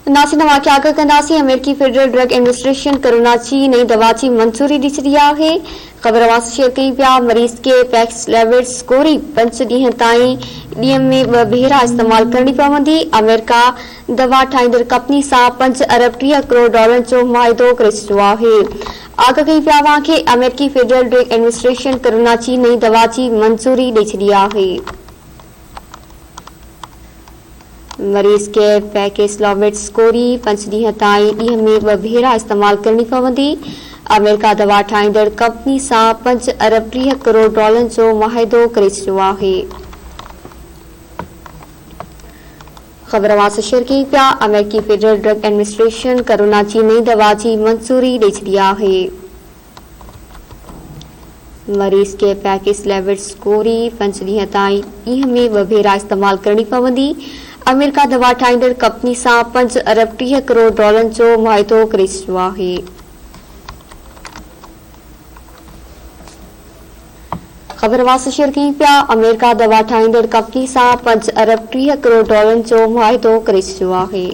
नासिन वाक़िया आगाह कंदासीं। अमेरिकी फेडरल ड्रग एडमिनिस्ट्रेशन कोरोना जी नई दवा की मंजूरी दी छॾी आहे। ख़बर वास शेयर कई पिया। मरीज़ के पैक्सलैविड स्कोरी 5 ॾींहं ताईं ॾींहं में 2 भेरा इस्तेमाल करणी पवंदी। अमेरिका दवा ठाहींदड़ कंपनी सां 5 अरब 30 करोड़ डॉलर जो मुआहिदो करे छॾियो आहे। आगाह कई पिया वांखे अमेरिकी फेडरल ड्रग एडमिनिस्ट्रेशन कोरोना जी नई दवा की मंजूरी ॾेई छॾी आहे। मरीज़ के पैक्सलैविड स्कोरी 5 ॾींहं ताईं ॾींहं में 2 भेरा इस्तेमाल करणी पवंदी। अमेरिका दवा ठाहींदड़ कंपनी सां 5 अरब 30 करोड़ डॉलर जो मुआहिदो करे छॾियो आहे। ख़बर वास शेयर कई पिया। अमेरिकी फेडरल ड्रग एडमिनिस्ट्रेशन कोरोना जी नई दवा की मंजूरी ॾेई छॾी आहे। मरीज़ के पैक्सलैविड स्कोरी 5 ॾींहं ताईं ॾींहं में 2 भेरा इस्तेमाल करणी पवंदी। अमेरिका दवा ठाहींदड़ कंपनी सां 5 अरब 30 करोड़ डॉलर जो मुआहिदो करे छॾियो आहे। ख़बर वास शेयर कई पिया। अमेरिका दवा ठाहींदड़ कंपनी सां 5 अरब 30 करोड़ डॉलर जो मुआहिदो करे छॾियो आहे।